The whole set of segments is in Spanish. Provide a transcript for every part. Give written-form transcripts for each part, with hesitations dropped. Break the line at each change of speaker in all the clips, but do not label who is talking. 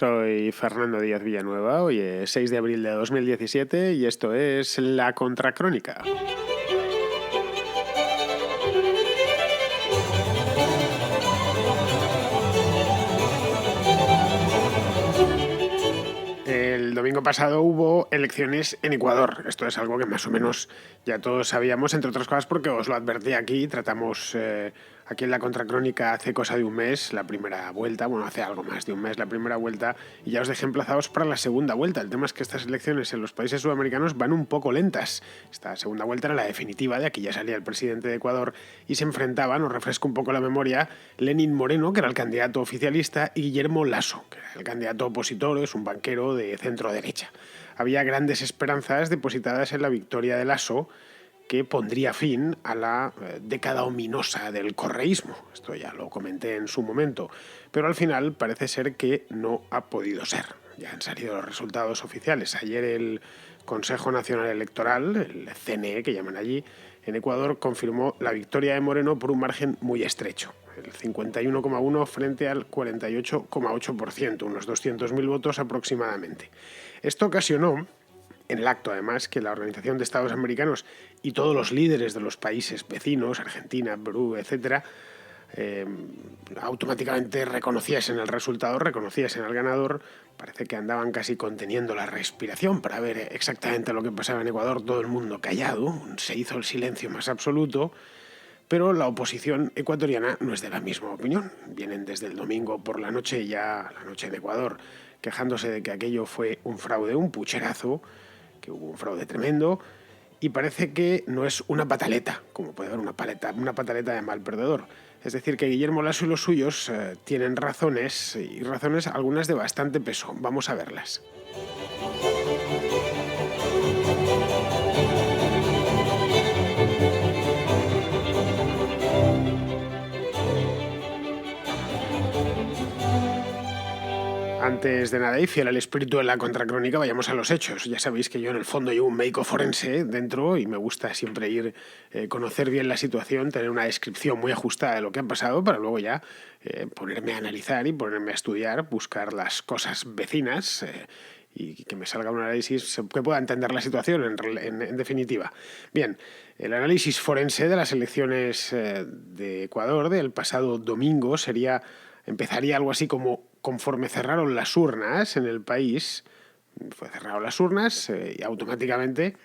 Soy Fernando Díaz Villanueva, hoy es 6 de abril de 2017 y esto es La Contracrónica. El domingo pasado hubo elecciones en Ecuador. Esto es algo que más o menos ya todos sabíamos, entre otras cosas porque os lo advertí aquí. Tratamos aquí en La Contracrónica hace cosa de un mes la primera vuelta, bueno, hace algo más de un mes la primera vuelta, y ya os dejé emplazados para la segunda vuelta. El tema es que estas elecciones en los países sudamericanos van un poco lentas. Esta segunda vuelta era la definitiva, de aquí ya salía el presidente de Ecuador y se enfrentaban, os refresco un poco la memoria, Lenín Moreno, que era el candidato oficialista, y Guillermo Lasso, que era el candidato opositor, es un banquero de centro derecha. Había grandes esperanzas depositadas en la victoria de Lasso, que pondría fin a la década ominosa del correísmo. Esto ya lo comenté en su momento, pero al final parece ser que no ha podido ser. Ya han salido los resultados oficiales. Ayer el Consejo Nacional Electoral, el CNE que llaman allí, en Ecuador confirmó la victoria de Moreno por un margen muy estrecho, el 51,1 frente al 48,8%, unos 200.000 votos aproximadamente. Esto ocasionó en el acto, además, que la Organización de Estados Americanos y todos los líderes de los países vecinos, Argentina, Perú, etcétera, automáticamente reconociesen el resultado, reconociesen al ganador. Parece que andaban casi conteniendo la respiración para ver exactamente lo que pasaba en Ecuador, todo el mundo callado, se hizo el silencio más absoluto. Pero la oposición ecuatoriana no es de la misma opinión. Vienen desde el domingo por la noche, ya la noche en Ecuador, quejándose de que aquello fue un fraude, un pucherazo, que hubo un fraude tremendo, y parece que no es una pataleta, como puede haber una pataleta de mal perdedor. Es decir, que Guillermo Lasso y los suyos tienen razones, y razones algunas de bastante peso. Vamos a verlas. Antes de nada, y fiel al espíritu de La Contracrónica, vayamos a los hechos. Ya sabéis que yo en el fondo llevo un médico forense dentro y me gusta siempre ir conocer bien la situación, tener una descripción muy ajustada de lo que ha pasado para luego ya ponerme a analizar y ponerme a estudiar, buscar las cosas vecinas y que me salga un análisis que pueda entender la situación en definitiva. Bien, el análisis forense de las elecciones de Ecuador del pasado domingo empezaría algo así como: conforme cerraron las urnas en el país, cerraron las urnas y automáticamente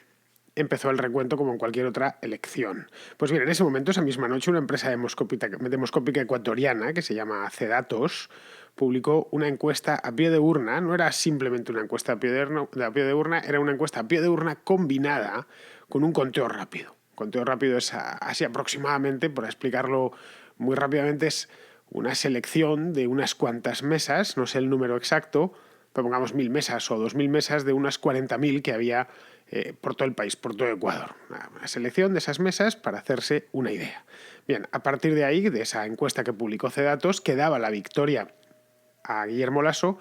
empezó el recuento como en cualquier otra elección. Pues bien, en ese momento, esa misma noche, una empresa demoscópica ecuatoriana que se llama CEDATOS publicó una encuesta a pie de urna. No era simplemente una encuesta a pie de urna, era una encuesta a pie de urna combinada con un conteo rápido. Conteo rápido es así aproximadamente, para explicarlo muy rápidamente, es una selección de unas cuantas mesas, no sé el número exacto, pero pongamos 1.000 mesas o 2.000 mesas de unas 40.000 que había por todo el país, por todo Ecuador. Una selección de esas mesas para hacerse una idea. Bien, a partir de ahí, de esa encuesta que publicó CEDATOS, que daba la victoria a Guillermo Lasso,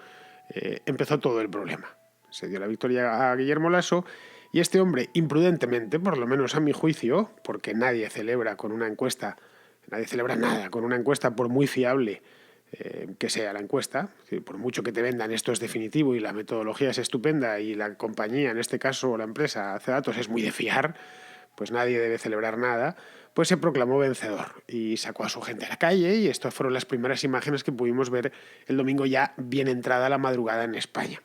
empezó todo el problema. Se dio la victoria a Guillermo Lasso y este hombre, imprudentemente, por lo menos a mi juicio, porque nadie celebra nada con una encuesta por muy fiable que sea la encuesta, por mucho que te vendan esto es definitivo y la metodología es estupenda y la compañía, en este caso la empresa CEDATOS, es muy de fiar, pues nadie debe celebrar nada, pues se proclamó vencedor y sacó a su gente a la calle, y estas fueron las primeras imágenes que pudimos ver el domingo, ya bien entrada la madrugada en España.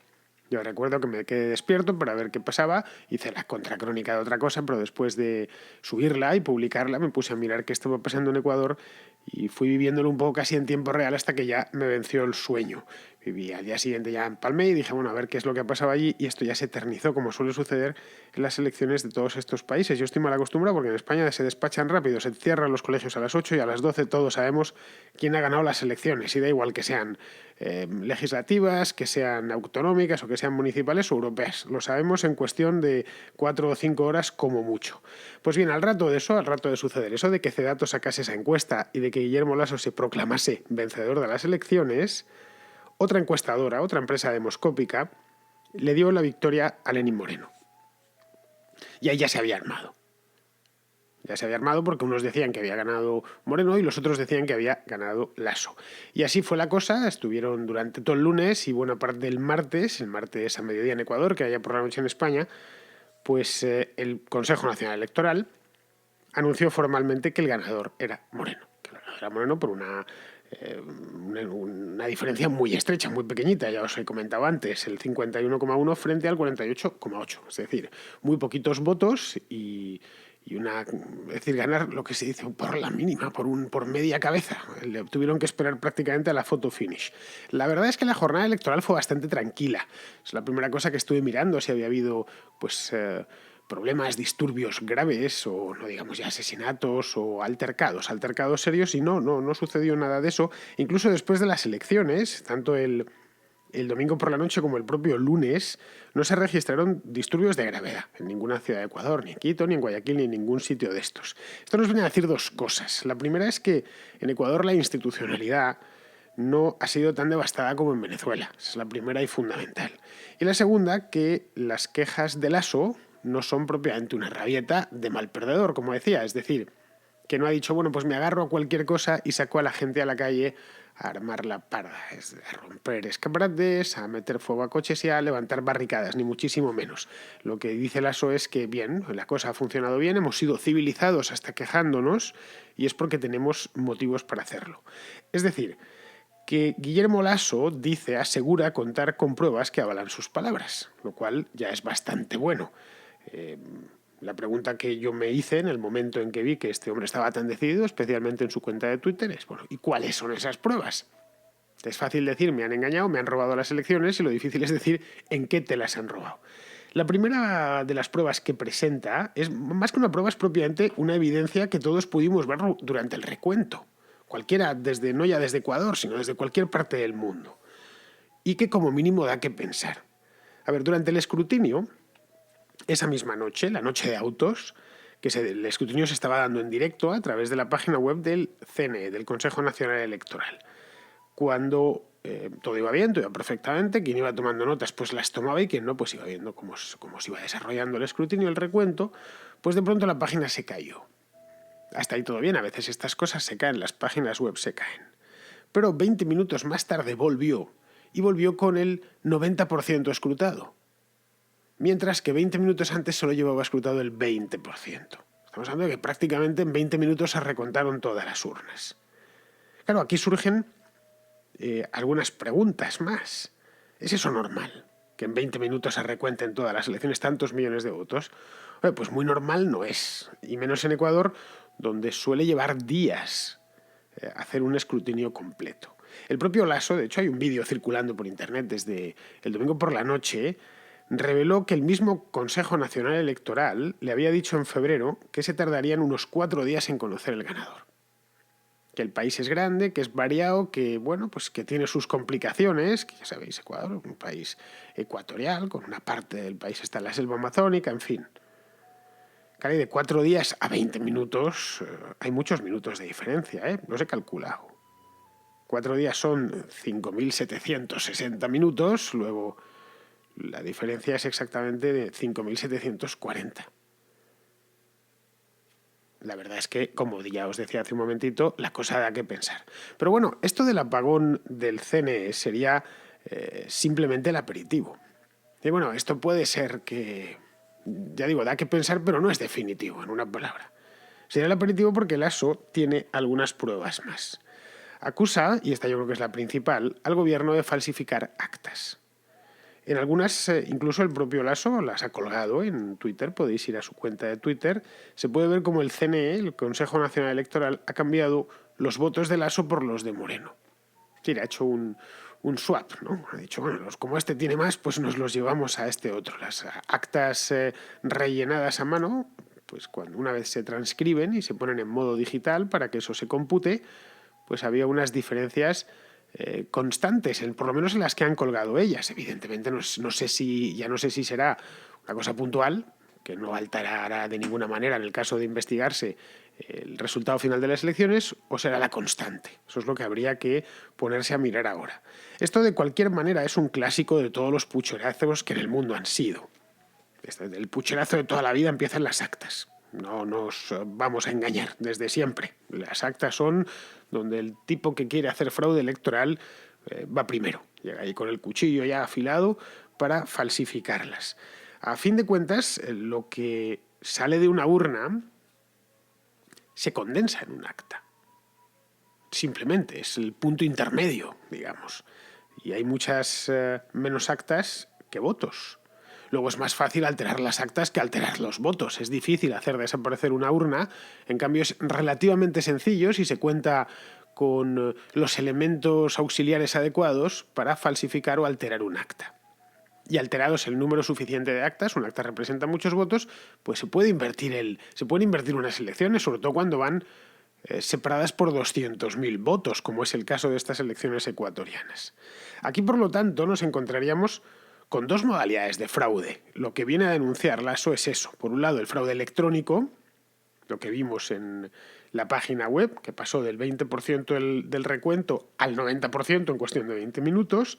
Yo recuerdo que me quedé despierto para ver qué pasaba, hice la contracrónica de otra cosa, pero después de subirla y publicarla me puse a mirar qué estaba pasando en Ecuador y fui viviéndolo un poco casi en tiempo real hasta que ya me venció el sueño. Viví al día siguiente, ya empalmé y dije, bueno, a ver qué es lo que ha pasado allí, y esto ya se eternizó, como suele suceder en las elecciones de todos estos países. Yo estoy mal acostumbrado porque en España se despachan rápido, se cierran los colegios a las 8 y a las 12 todos sabemos quién ha ganado las elecciones, y da igual que sean legislativas, que sean autonómicas o que sean municipales o europeas. Lo sabemos en cuestión de 4 o 5 horas como mucho. Pues bien, al rato de suceder eso, de que CEDATOS sacase esa encuesta y de que Guillermo Lasso se proclamase vencedor de las elecciones, otra encuestadora, otra empresa demoscópica, le dio la victoria a Lenín Moreno. Y ahí ya se había armado. Ya se había armado porque unos decían que había ganado Moreno y los otros decían que había ganado Lasso. Y así fue la cosa, estuvieron durante todo el lunes y buena parte del martes, el martes a mediodía en Ecuador, que allá por la noche en España, pues el Consejo Nacional Electoral anunció formalmente que el ganador era Moreno. Que el ganador era Moreno por una diferencia muy estrecha, muy pequeñita, ya os he comentado antes, el 51,1 frente al 48,8. Es decir, muy poquitos votos es decir, ganar lo que se dice por la mínima, por media cabeza. Tuvieron que esperar prácticamente a la photo finish. La verdad es que la jornada electoral fue bastante tranquila. Es la primera cosa que estuve mirando, si había habido pues problemas, disturbios graves o no digamos ya asesinatos o altercados serios, y no sucedió nada de eso. Incluso después de las elecciones, tanto el domingo por la noche como el propio lunes, no se registraron disturbios de gravedad en ninguna ciudad de Ecuador, ni en Quito, ni en Guayaquil, ni en ningún sitio de estos. Esto nos viene a decir dos cosas. La primera es que en Ecuador la institucionalidad no ha sido tan devastada como en Venezuela. Esa es la primera y fundamental. Y la segunda, que las quejas de Lasso no son propiamente una rabieta de mal perdedor, como decía. Es decir, que no ha dicho, bueno, pues me agarro a cualquier cosa y saco a la gente a la calle a armar la parda, a romper escaparates, a meter fuego a coches y a levantar barricadas, ni muchísimo menos. Lo que dice Lasso es que, bien, la cosa ha funcionado bien, hemos sido civilizados hasta quejándonos y es porque tenemos motivos para hacerlo. Es decir, que Guillermo Lasso asegura contar con pruebas que avalan sus palabras, lo cual ya es bastante bueno. La pregunta que yo me hice en el momento en que vi que este hombre estaba tan decidido, especialmente en su cuenta de Twitter, es, bueno, ¿y cuáles son esas pruebas? Es fácil decir, me han engañado, me han robado las elecciones, y lo difícil es decir en qué te las han robado. La primera de las pruebas que presenta es, más que una prueba, es propiamente una evidencia que todos pudimos ver durante el recuento. Cualquiera, no ya desde Ecuador, sino desde cualquier parte del mundo. Y que como mínimo da que pensar. A ver, durante el escrutinio, esa misma noche, la noche de autos, el escrutinio se estaba dando en directo a través de la página web del CNE, del Consejo Nacional Electoral. Cuando todo iba bien, todo iba perfectamente, quien iba tomando notas pues las tomaba y quien no pues iba viendo cómo se iba desarrollando el escrutinio, el recuento, pues de pronto la página se cayó. Hasta ahí todo bien, a veces estas cosas se caen, las páginas web se caen. Pero 20 minutos más tarde volvió, y volvió con el 90% escrutado. Mientras que 20 minutos antes solo llevaba escrutado el 20%. Estamos hablando de que prácticamente en 20 minutos se recontaron todas las urnas. Claro, aquí surgen algunas preguntas más. ¿Es eso normal? Que en 20 minutos se recuenten todas las elecciones tantos millones de votos. Pues muy normal no es. Y menos en Ecuador, donde suele llevar días hacer un escrutinio completo. El propio Lasso, de hecho hay un vídeo circulando por internet desde el domingo por la noche, reveló que el mismo Consejo Nacional Electoral le había dicho en febrero que se tardarían unos 4 días en conocer el ganador. Que el país es grande, que es variado, que bueno, pues que tiene sus complicaciones, que ya sabéis, Ecuador, un país ecuatorial, con una parte del país está en la selva amazónica, en fin. Claro, y de 4 días a 20 minutos hay muchos minutos de diferencia, los he calculado. 4 días son 5.760 minutos, luego la diferencia es exactamente de 5.740. La verdad es que, como ya os decía hace un momentito, la cosa da que pensar. Pero bueno, esto del apagón del CNE sería simplemente el aperitivo. Y bueno, esto puede ser que, ya digo, da que pensar, pero no es definitivo, en una palabra. Sería el aperitivo porque Lasso tiene algunas pruebas más. Acusa, y esta yo creo que es la principal, al gobierno de falsificar actas. En algunas, incluso el propio Lasso las ha colgado en Twitter, podéis ir a su cuenta de Twitter, se puede ver como el CNE, el Consejo Nacional Electoral, ha cambiado los votos de Lasso por los de Moreno. Sí, ha hecho un swap, ¿no? Ha dicho, bueno, como este tiene más, pues nos los llevamos a este otro. Las actas rellenadas a mano, pues una vez se transcriben y se ponen en modo digital para que eso se compute, pues había unas diferencias constantes, por lo menos en las que han colgado ellas. Evidentemente no sé si será una cosa puntual, que no alterará de ninguna manera en el caso de investigarse el resultado final de las elecciones, o será la constante. Eso es lo que habría que ponerse a mirar ahora. Esto de cualquier manera es un clásico de todos los pucherazos que en el mundo han sido. El pucherazo de toda la vida empieza en las actas. No nos vamos a engañar, desde siempre. Las actas son donde el tipo que quiere hacer fraude electoral va primero. Llega ahí con el cuchillo ya afilado para falsificarlas. A fin de cuentas, lo que sale de una urna se condensa en un acta. Simplemente es el punto intermedio, digamos. Y hay muchas menos actas que votos. Luego es más fácil alterar las actas que alterar los votos. Es difícil hacer desaparecer una urna, en cambio es relativamente sencillo si se cuenta con los elementos auxiliares adecuados para falsificar o alterar un acta. Y alterados el número suficiente de actas, un acta representa muchos votos, pues se pueden invertir unas elecciones, sobre todo cuando van separadas por 200.000 votos, como es el caso de estas elecciones ecuatorianas. Aquí, por lo tanto, nos encontraríamos con dos modalidades de fraude. Lo que viene a denunciar Lasso es eso. Por un lado, el fraude electrónico, lo que vimos en la página web, que pasó del 20% del recuento al 90% en cuestión de 20 minutos,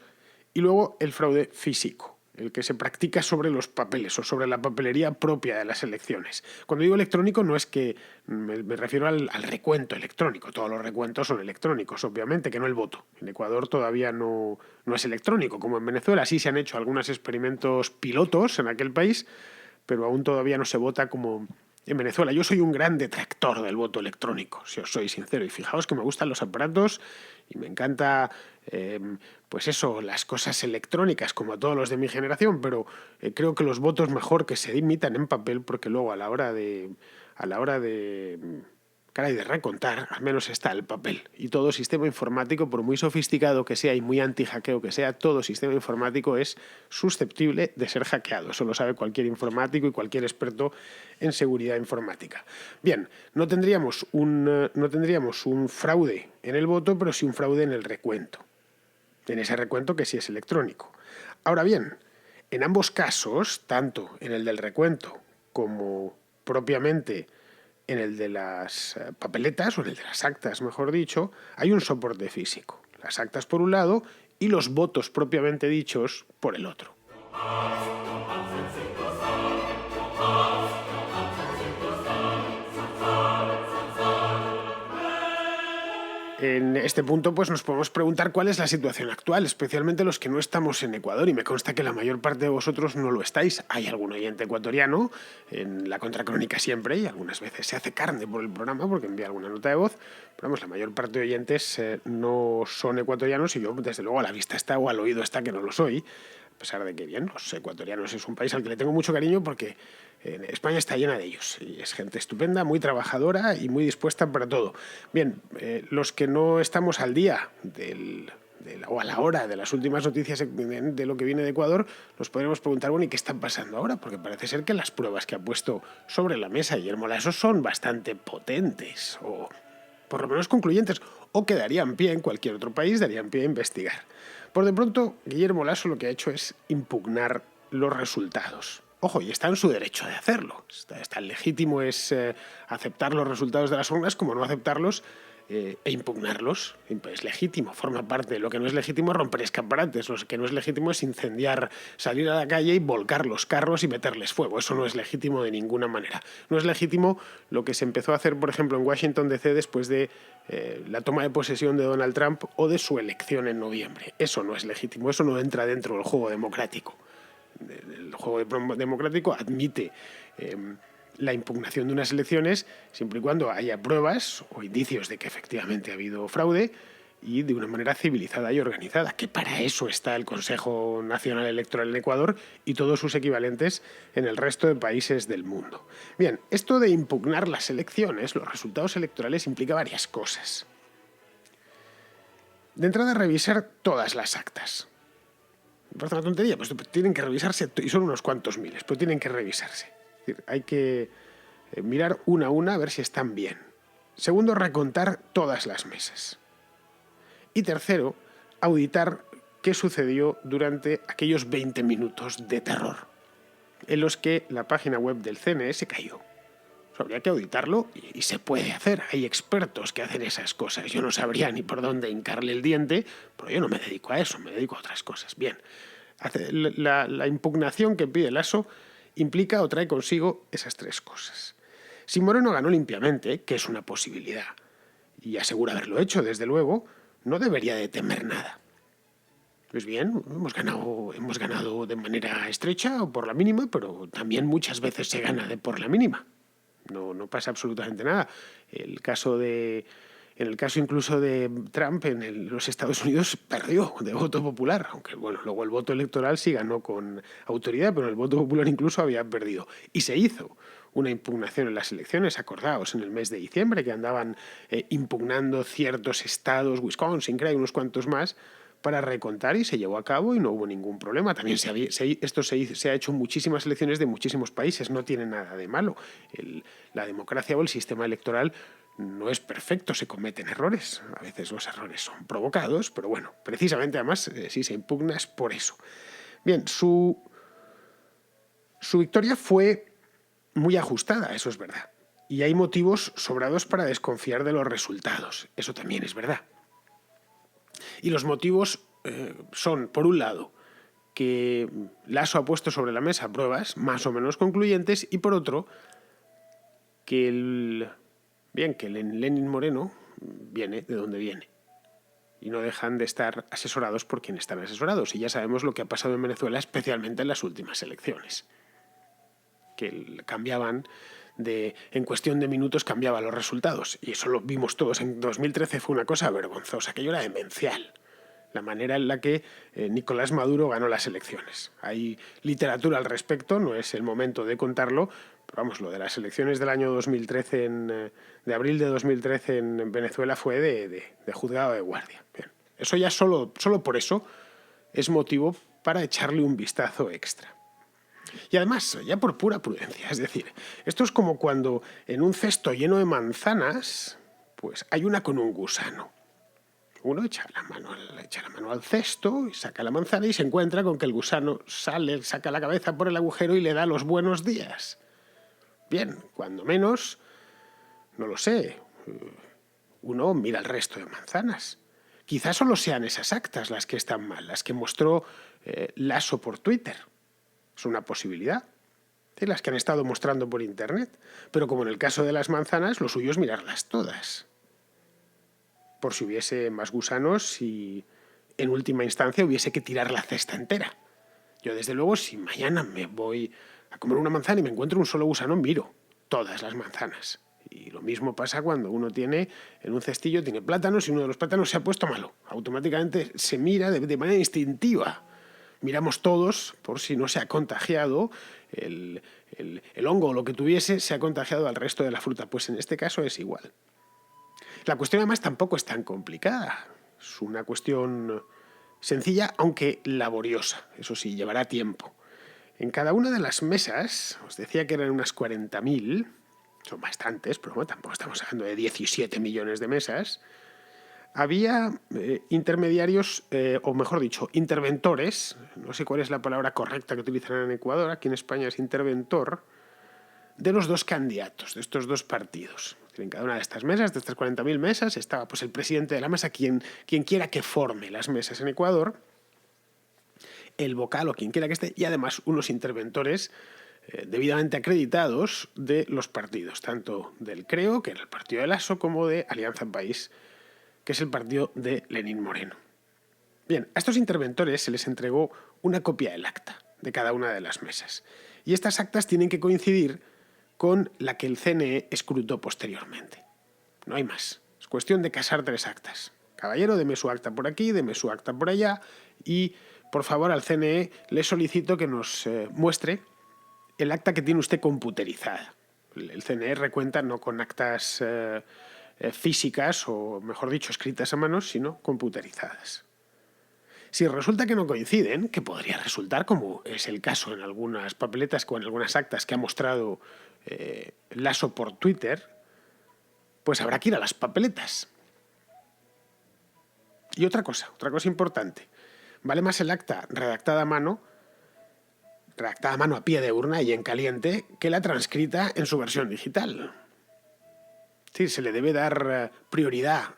y luego el fraude físico, el que se practica sobre los papeles o sobre la papelería propia de las elecciones. Cuando digo electrónico no es que me refiero al recuento electrónico. Todos los recuentos son electrónicos, obviamente, que no el voto. En Ecuador todavía no es electrónico, como en Venezuela. Sí se han hecho algunos experimentos pilotos en aquel país, pero aún todavía no se vota como en Venezuela. Yo soy un gran detractor del voto electrónico, si os soy sincero. Y fijaos que me gustan los aparatos y me encanta, pues eso, las cosas electrónicas, como a todos los de mi generación, pero creo que los votos mejor que se imitan en papel, porque luego a la hora de caray, de recontar, al menos está el papel. Y todo sistema informático, por muy sofisticado que sea y muy anti-hackeo que sea, todo sistema informático es susceptible de ser hackeado. Eso lo sabe cualquier informático y cualquier experto en seguridad informática. Bien, no tendríamos un fraude en el voto, pero sí un fraude en el recuento. En ese recuento que sí es electrónico. Ahora bien, en ambos casos, tanto en el del recuento como propiamente en el de las papeletas, o en el de las actas, mejor dicho, hay un soporte físico. Las actas por un lado y los votos propiamente dichos por el otro. En este punto pues nos podemos preguntar cuál es la situación actual, especialmente los que no estamos en Ecuador, y me consta que la mayor parte de vosotros no lo estáis. Hay algún oyente ecuatoriano en la Contracrónica siempre, y algunas veces se hace carne por el programa porque envía alguna nota de voz, pero vamos, la mayor parte de oyentes no son ecuatorianos, y yo desde luego a la vista está o al oído está que no lo soy, a pesar de que bien, los ecuatorianos es un país al que le tengo mucho cariño porque España está llena de ellos y es gente estupenda, muy trabajadora y muy dispuesta para todo. Bien, los que no estamos al día o a la hora de las últimas noticias de lo que viene de Ecuador, nos podremos preguntar, bueno, ¿y qué está pasando ahora? Porque parece ser que las pruebas que ha puesto sobre la mesa Guillermo Lasso son bastante potentes, o por lo menos concluyentes, o que darían pie en cualquier otro país, darían pie a investigar. Por de pronto, Guillermo Lasso lo que ha hecho es impugnar los resultados. Ojo, y está en su derecho de hacerlo. Tan legítimo es aceptar los resultados de las urnas como no aceptarlos e impugnarlos. Es legítimo, forma parte. Lo que no es legítimo es romper escaparates. Lo que no es legítimo es incendiar, salir a la calle y volcar los carros y meterles fuego. Eso no es legítimo de ninguna manera. No es legítimo lo que se empezó a hacer, por ejemplo, en Washington DC después de la toma de posesión de Donald Trump o de su elección en noviembre. Eso no es legítimo, eso no entra dentro del juego democrático. El juego democrático admite la impugnación de unas elecciones siempre y cuando haya pruebas o indicios de que efectivamente ha habido fraude y de una manera civilizada y organizada, que para eso está el Consejo Nacional Electoral en Ecuador y todos sus equivalentes en el resto de países del mundo. Bien, esto de impugnar las elecciones, los resultados electorales, implica varias cosas. De entrada, revisar todas las actas. Me parece una tontería, pues tienen que revisarse, y son unos cuantos miles, pero tienen que revisarse. Es decir, hay que mirar una a una a ver si están bien. Segundo, recontar todas las mesas. Y tercero, auditar qué sucedió durante aquellos 20 minutos de terror en los que la página web del CNE cayó. Habría que auditarlo y se puede hacer. Hay expertos que hacen esas cosas. Yo no sabría ni por dónde hincarle el diente, pero yo no me dedico a eso, me dedico a otras cosas. Bien, la impugnación que pide Lasso implica o trae consigo esas tres cosas. Si Moreno ganó limpiamente, que es una posibilidad, y asegura haberlo hecho, desde luego, no debería de temer nada. Pues bien, hemos ganado de manera estrecha o por la mínima, pero también muchas veces se gana por la mínima. No pasa absolutamente nada. En el caso incluso de Trump, los Estados Unidos perdió de voto popular, aunque bueno, luego el voto electoral sí ganó con autoridad, pero el voto popular incluso había perdido. Y se hizo una impugnación en las elecciones, acordaos, en el mes de diciembre, que andaban impugnando ciertos estados, Wisconsin, creo, unos cuantos más, para recontar, y se llevó a cabo y no hubo ningún problema. También esto se ha hecho en muchísimas elecciones de muchísimos países, no tiene nada de malo. La democracia o el sistema electoral no es perfecto, se cometen errores. A veces los errores son provocados, pero bueno, precisamente además si se impugna es por eso. Bien, su victoria fue muy ajustada, eso es verdad. Y hay motivos sobrados para desconfiar de los resultados, eso también es verdad. Y los motivos son, por un lado, que Lasso ha puesto sobre la mesa pruebas más o menos concluyentes, y por otro, que Lenin Moreno viene de donde viene. Y no dejan de estar asesorados por quien están asesorados. Y ya sabemos lo que ha pasado en Venezuela, especialmente en las últimas elecciones. Que cambiaban en cuestión de minutos cambiaban los resultados. Y eso lo vimos todos. En 2013 fue una cosa vergonzosa. Aquello era demencial. La manera en la que Nicolás Maduro ganó las elecciones. Hay literatura al respecto, no es el momento de contarlo, pero vamos, lo de las elecciones del año 2013, de abril de 2013 en Venezuela fue de juzgado de guardia. Bien, eso ya solo por eso es motivo para echarle un vistazo extra. Y además, ya por pura prudencia, es decir, esto es como cuando en un cesto lleno de manzanas, pues hay una con un gusano. Uno echa la mano al cesto y saca la manzana y se encuentra con que el gusano saca la cabeza por el agujero y le da los buenos días. Bien, cuando menos, no lo sé, uno mira el resto de manzanas. Quizás solo sean esas actas las que están mal, las que mostró Lasso por Twitter. Es una posibilidad. Sí, las que han estado mostrando por Internet. Pero como en el caso de las manzanas, lo suyo es mirarlas todas. Por si hubiese más gusanos y en última instancia hubiese que tirar la cesta entera. Yo desde luego, si mañana me voy a comer una manzana y me encuentro un solo gusano, miro todas las manzanas. Y lo mismo pasa cuando uno tiene en un cestillo tiene plátanos y uno de los plátanos se ha puesto malo. Automáticamente se mira de manera instintiva. Miramos todos por si no se ha contagiado el hongo o lo que tuviese, se ha contagiado al resto de la fruta. Pues en este caso es igual. La cuestión además tampoco es tan complicada. Es una cuestión sencilla, aunque laboriosa. Eso sí, llevará tiempo. En cada una de las mesas, os decía que eran unas 40.000, son bastantes, pero bueno, tampoco estamos hablando de 17 millones de mesas, había intermediarios, o mejor dicho, interventores, no sé cuál es la palabra correcta que utilizarán en Ecuador, aquí en España es interventor, de los dos candidatos, de estos dos partidos. En cada una de estas mesas, de estas 40.000 mesas, estaba pues el presidente de la mesa, quien quiera que forme las mesas en Ecuador, el vocal o quien quiera que esté, y además unos interventores debidamente acreditados de los partidos, tanto del CREO, que era el partido de Lasso, como de Alianza País, que es el partido de Lenín Moreno. Bien, a estos interventores se les entregó una copia del acta de cada una de las mesas. Y estas actas tienen que coincidir con la que el CNE escrutó posteriormente. No hay más. Es cuestión de casar 3 actas. Caballero, deme su acta por aquí, deme su acta por allá y, por favor, al CNE le solicito que nos muestre el acta que tiene usted computerizada. El CNE recuenta no con actas físicas o, mejor dicho, escritas a mano, sino computerizadas. Si resulta que no coinciden, que podría resultar, como es el caso en algunas papeletas o en algunas actas que ha mostrado Lasso por Twitter, pues habrá que ir a las papeletas. Y otra cosa importante. Vale más el acta redactada a mano a pie de urna y en caliente, que la transcrita en su versión digital. Sí, se le debe dar prioridad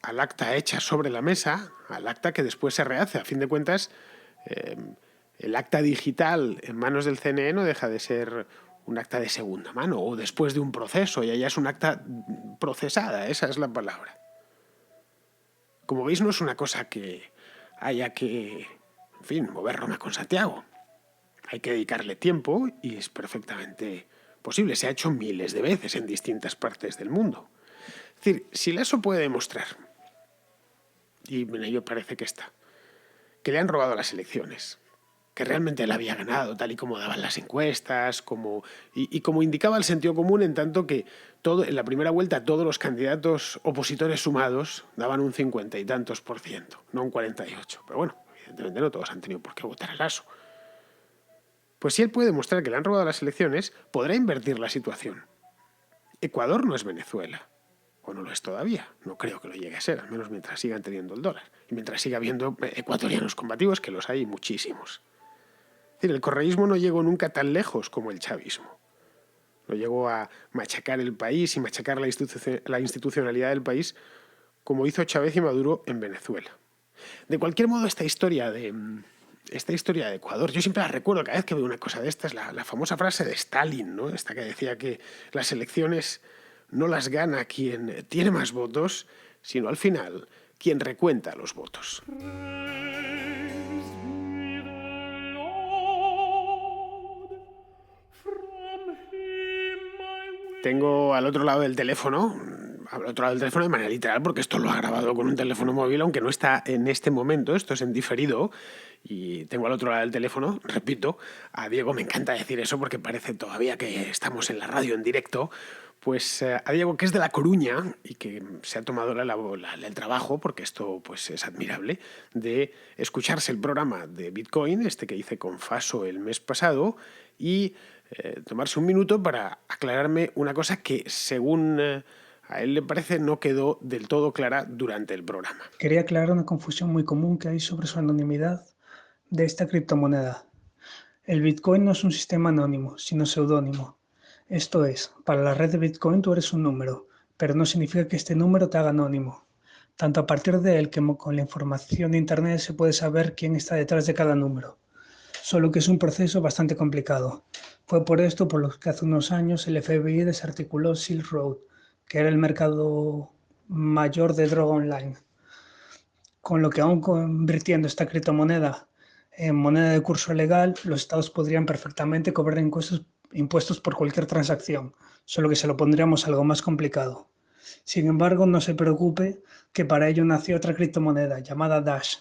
al acta hecha sobre la mesa, al acta que después se rehace. A fin de cuentas, el acta digital en manos del CNE no deja de ser un acta de segunda mano o después de un proceso, y ya es un acta procesada, esa es la palabra. Como veis, no es una cosa que haya que, en fin, mover Roma con Santiago. Hay que dedicarle tiempo y es perfectamente posible. Se ha hecho miles de veces en distintas partes del mundo. Es decir, si Lasso puede demostrar, y en ello parece que está, que le han robado las elecciones, que realmente él había ganado, tal y como daban las encuestas, y como indicaba el sentido común, en tanto que en la primera vuelta todos los candidatos opositores sumados daban un 50 y tantos %, no un 48. Pero bueno, evidentemente no todos han tenido por qué votar a Lasso. Pues si él puede demostrar que le han robado las elecciones, podrá invertir la situación. Ecuador no es Venezuela. O no lo es todavía. No creo que lo llegue a ser, al menos mientras sigan teniendo el dólar. Y mientras siga habiendo ecuatorianos combativos, que los hay muchísimos. Es decir, el correísmo no llegó nunca tan lejos como el chavismo. No llegó a machacar el país y machacar la institucionalidad del país como hizo Chávez y Maduro en Venezuela. De cualquier modo, esta historia de Ecuador, yo siempre la recuerdo cada vez que veo una cosa de estas, la famosa frase de Stalin, ¿no? Esta que decía que las elecciones no las gana quien tiene más votos, sino al final quien recuenta los votos. Tengo al otro lado del teléfono de manera literal, porque esto lo ha grabado con un teléfono móvil, aunque no está en este momento, esto es en diferido, y tengo al otro lado del teléfono, repito, a Diego. Me encanta decir eso porque parece todavía que estamos en la radio en directo, pues a Diego, que es de La Coruña y que se ha tomado el trabajo, porque esto pues es admirable, de escucharse el programa de Bitcoin, que hice con Faso el mes pasado, y tomarse un minuto para aclararme una cosa que, según a él le parece, no quedó del todo clara durante el programa.
Quería aclarar una confusión muy común que hay sobre su anonimidad de esta criptomoneda. El Bitcoin no es un sistema anónimo, sino seudónimo. Esto es, para la red de Bitcoin tú eres un número, pero no significa que este número te haga anónimo. Tanto a partir de él como con la información de Internet se puede saber quién está detrás de cada número. Solo que es un proceso bastante complicado. Fue por esto por lo que hace unos años el FBI desarticuló Silk Road, que era el mercado mayor de droga online. Con lo que aún convirtiendo esta criptomoneda en moneda de curso legal, los estados podrían perfectamente cobrar impuestos por cualquier transacción, solo que se lo pondríamos algo más complicado. Sin embargo, no se preocupe, que para ello nació otra criptomoneda llamada Dash,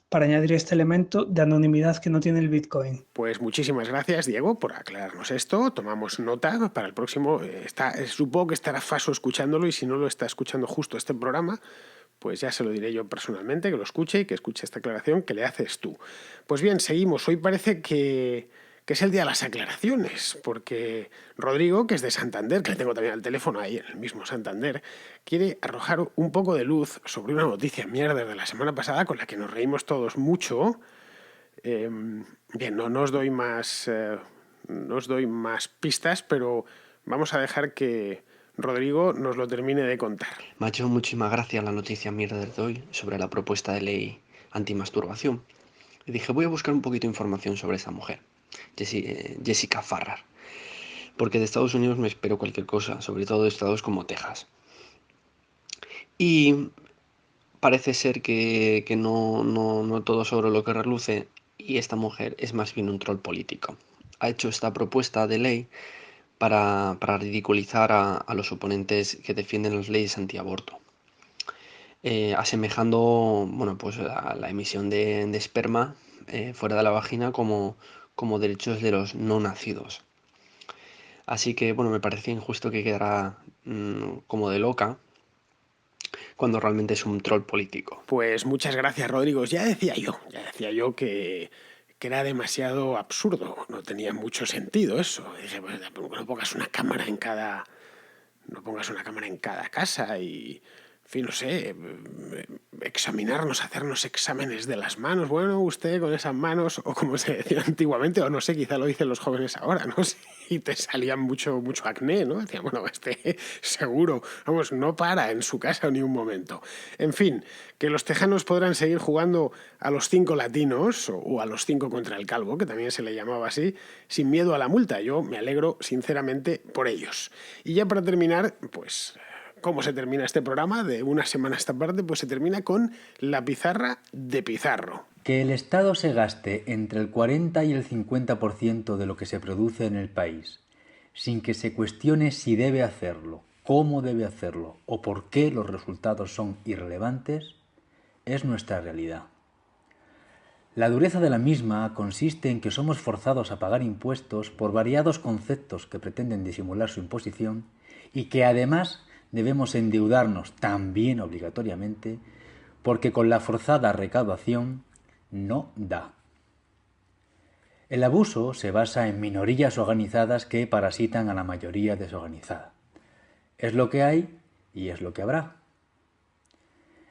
para añadir este elemento de anonimidad que no tiene el Bitcoin.
Pues muchísimas gracias, Diego, por aclararnos esto. Tomamos nota para el próximo. Supongo que estará Faso escuchándolo, y si no lo está escuchando justo este programa, pues ya se lo diré yo personalmente, que lo escuche y que escuche esta aclaración que le haces tú. Pues bien, seguimos. Hoy parece que es el día de las aclaraciones, porque Rodrigo, que es de Santander, que le tengo también al teléfono ahí en el mismo Santander, quiere arrojar un poco de luz sobre una noticia mierda de la semana pasada con la que nos reímos todos mucho. Bien, no os doy más pistas, pero vamos a dejar que Rodrigo nos lo termine de contar.
Me ha hecho muchísimas gracias la noticia mierda de hoy sobre la propuesta de ley antimasturbación. Y dije, voy a buscar un poquito de información sobre esa mujer, Jessica Farrar. Porque de Estados Unidos me espero cualquier cosa, sobre todo de estados como Texas. Y parece ser que no todo sobre lo que reluce, y esta mujer es más bien un troll político. Ha hecho esta propuesta de ley para ridiculizar a los oponentes que defienden las leyes antiaborto. Asemejando, bueno, pues a la emisión de esperma fuera de la vagina como derechos de los no nacidos. Así que, bueno, me parecía injusto que quedara como de loca cuando realmente es un troll político.
Pues muchas gracias, Rodrigo. Ya decía yo que era demasiado absurdo, no tenía mucho sentido eso. Dije, pues, no pongas una cámara en cada casa, y en fin, no sé, examinarnos, hacernos exámenes de las manos. Bueno, usted con esas manos, o como se decía antiguamente, o no sé, quizá lo dicen los jóvenes ahora, no sé, y te salían mucho acné, ¿no? Decía, bueno, este seguro, vamos, no para en su casa ni un momento. En fin, que los tejanos podrán seguir jugando a los 5 latinos, o a los 5 contra el calvo, que también se le llamaba así, sin miedo a la multa. Yo me alegro sinceramente por ellos. Y ya para terminar, pues ¿cómo se termina este programa? De una semana a esta parte, pues se termina con la pizarra de Pizarro.
Que el Estado se gaste entre el 40 y el 50% de lo que se produce en el país, sin que se cuestione si debe hacerlo, cómo debe hacerlo o por qué los resultados son irrelevantes, es nuestra realidad. La dureza de la misma consiste en que somos forzados a pagar impuestos por variados conceptos que pretenden disimular su imposición y que además debemos endeudarnos también obligatoriamente porque con la forzada recaudación no da. El abuso se basa en minorías organizadas que parasitan a la mayoría desorganizada. Es lo que hay y es lo que habrá.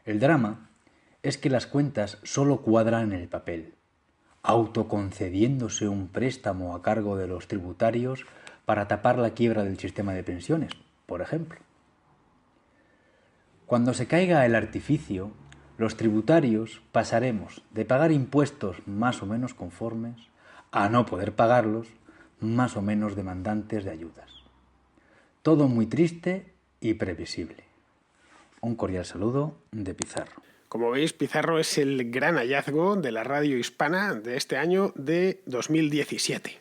El drama es que las cuentas solo cuadran en el papel, autoconcediéndose un préstamo a cargo de los tributarios para tapar la quiebra del sistema de pensiones, por ejemplo. Cuando se caiga el artificio, los tributarios pasaremos de pagar impuestos más o menos conformes a no poder pagarlos, más o menos demandantes de ayudas. Todo muy triste y previsible. Un cordial saludo de Pizarro.
Como veis, Pizarro es el gran hallazgo de la radio hispana de este año de 2017.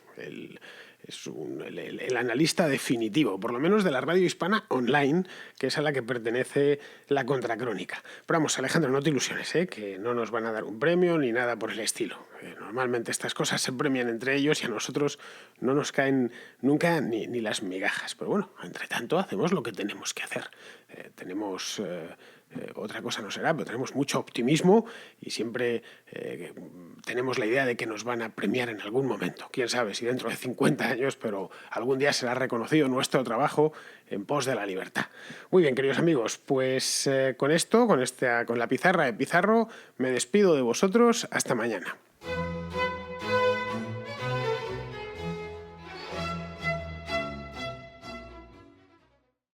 Es el analista definitivo, por lo menos de la radio hispana online, que es a la que pertenece la Contracrónica. Pero vamos, Alejandro, no te ilusiones, que no nos van a dar un premio ni nada por el estilo. Normalmente estas cosas se premian entre ellos y a nosotros no nos caen nunca ni las migajas. Pero bueno, entre tanto hacemos lo que tenemos que hacer. Tenemos... otra cosa no será, pero tenemos mucho optimismo y siempre tenemos la idea de que nos van a premiar en algún momento. Quién sabe si dentro de 50 años, pero algún día será reconocido nuestro trabajo en pos de la libertad. Muy bien, queridos amigos, pues con la pizarra de Pizarro me despido de vosotros. Hasta mañana.